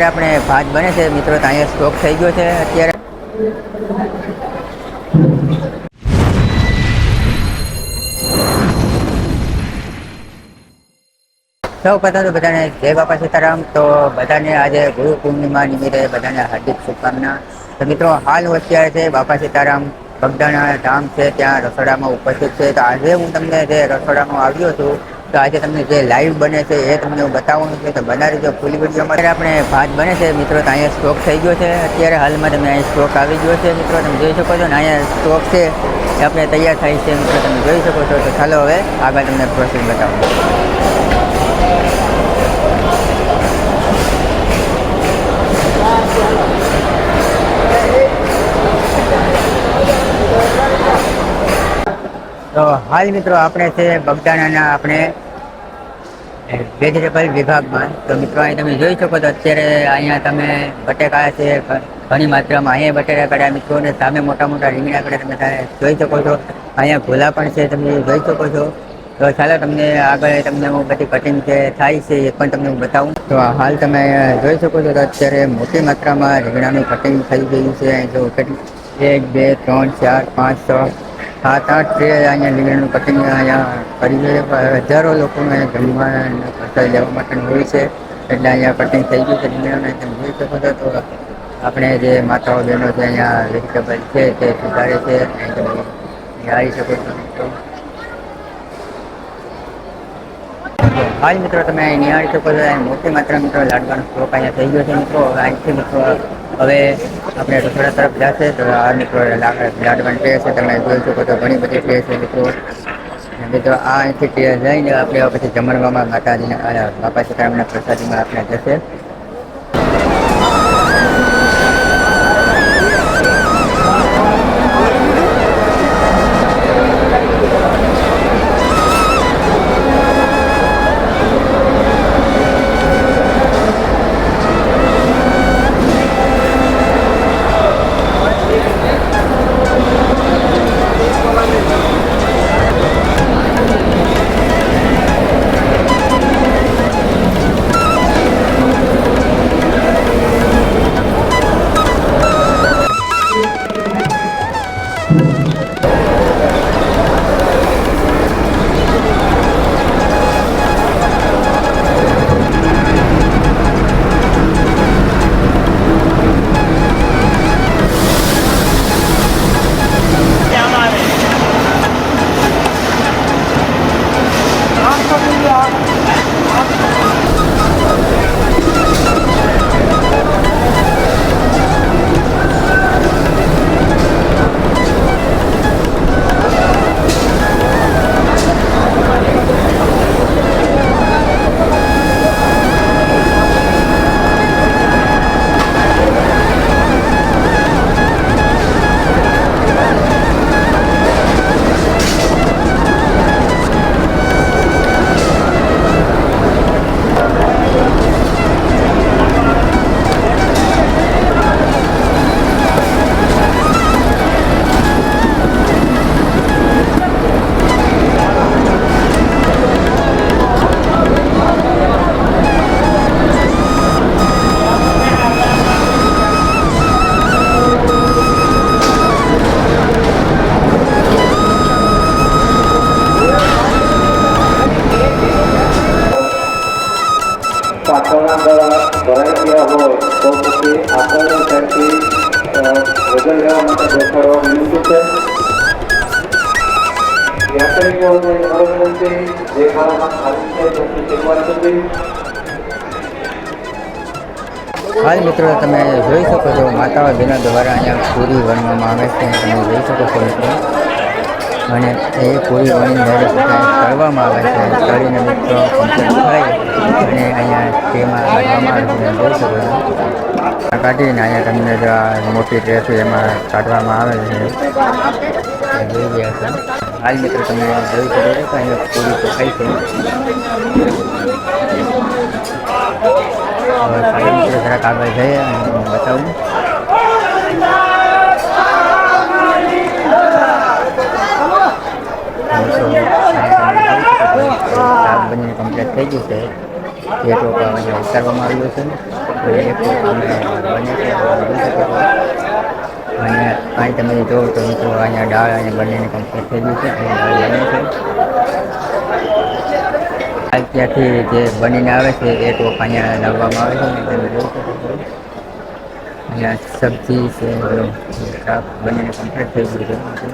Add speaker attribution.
Speaker 1: આપણે ભાત બને છે મિત્રો, તો અહીંયા સ્ટોક થઈ ગયો છે અત્યારે. સૌ પ્રથમ તો બધાને જય બાપા સીતારામ. તો બધાને આજે ગુરુ પૂર્ણિમા નિમિત્તે બધાને હાર્દિક શુભકામના. તો મિત્રો હાલ હું અત્યારે છે બાપા સીતારામ બગદાણા ધામ છે ત્યાં રસોડામાં ઉપસ્થિત છે. તો આજે હું તમને જે રસોડામાં આવ્યો છું, તો આજે તમને જે લાઈવ બને છે એ તમને હું બતાવવાનું છે. તો બનાવી જો ફૂલી વિડીયોમાં આપણે ભાત બને છે મિત્રો, તો અહીંયા સ્ટોક થઈ ગયો છે અત્યારે હાલમાં. તમે અહીં સ્ટોક આવી ગયો છે મિત્રો, તમે જોઈ શકો છો ને અહીંયા સ્ટોક છે એ આપણે તૈયાર થાય છે મિત્રો, તમે જોઈ શકો છો. તો ચાલો હવે આગળ તમને પ્રોસેસ બતાવું. તો હાલ મિત્રો આપણે છે બગદાણાના આપણે વેજીટેબલ વિભાગમાં. તો મિત્રો અહીં તમે જોઈ શકો તો અત્યારે અહીંયા તમે બટેકા છે ઘણી માત્રામાં, અહીંયા બટેકા કાઢ્યા મિત્રો, અને સામે મોટા મોટા રીંગણા કાઢ્યા તમે જોઈ શકો છો. અહીંયા ગોલા પણ છે તમે જોઈ શકો છો. તો ચાલો તમને આગળ તમને હું બધી કટિંગ છે થાય છે એ પણ તમને હું બતાવું. તો હાલ તમે જોઈ શકો છો તો અત્યારે મોટી માત્રામાં રીંગણાનું કટિંગ થઈ ગયું છે. જો 1 2 3 4 5 6 7 8 છે અહીંયા રીંગણાનું કટિંગ અહીંયા કરી છે. હજારો લોકોને જમવા પ્રસાદ લેવા માટે હોય છે, એટલે અહીંયા કટિંગ થઈ ગયું છે રીંગણાને તમે જોઈ શકો છો. તો આપણે જે માતાઓ બહેનો છે અહીંયા વેજીટેબલ છે તે સુધારે છે, તમે આવી શકો છો. હાલ મિત્રો તમે નિહાળી શકો છો મોટી માત્રા મિત્રો લાડવાનો સ્ટોક અહીંયા થઈ ગયો છે મિત્રો. અહીંથી મિત્રો હવે આપણે રસોડા તરફ જશે. તો આ મિત્રો લાડવાની ટ્રે છે તમે જોઈ શકો છો, ઘણી બધી ટ્રે છે મિત્રો. મિત્રો આ અહીંથી ટ્રે લઈને આપણે પછી જમણવામાં માતાજીના બાપા સીતારામના પ્રસાદીમાં આપણે જશે.
Speaker 2: પાછળના દળા ભરાઈ ગયા હોય તો પછી આગળની સાઈડથી વજન લેવા માટે બેસાડવા વિનંતી છે. યાત્રિકોને વિનંતી જે ખાવામાં ખાલી છે તેની શરૂઆત કરવી.
Speaker 1: હાલ મિત્રો તમે જોઈ શકો છો માતાઓ બહેનો દ્વારા અહીંયા પૂરી વણવામાં આવે છે, તમે જોઈ શકો છો મિત્રો. અને એ પૂરી વણીને તળવામાં આવે છે. તળીને મિત્રો થાય અને અહીંયા તેમાં કાઢવામાં આવે છે, જોઈ શકો છો. કાઢીને અહીંયા તમને જો આ મોટી ટ્રે છે એમાં કાઢવામાં આવે છે, જોઈ ગયા છે. હાલ મિત્રો તમે જોઈ શકો છો કે અહીંયા પૂરી તો ખાઈ છે. મિત્રો જરાક આગળ જઈએ અને તમને બતાવું. શાક બનીને કમ્પ્લીટ થઈ ગયું છે. જે ટોપા ઉતારવામાં આવ્યું છે. એક અમે બને છે અને અહીં તમે જોવો તો મિત્રો અહીંયા દાળ અને બંનેને કમ્પ્લીટ થઈ ગયું છે અને દાળ બને છે. ત્યાંથી જે બનીને આવે છે એ ટોપ અહીંયા લાવવામાં આવે છે અને તમે જોઈ શકો છો અહીંયા સબ્જી છે શાક બનીને કમ્પ્લીટ થઈ ગયું છે.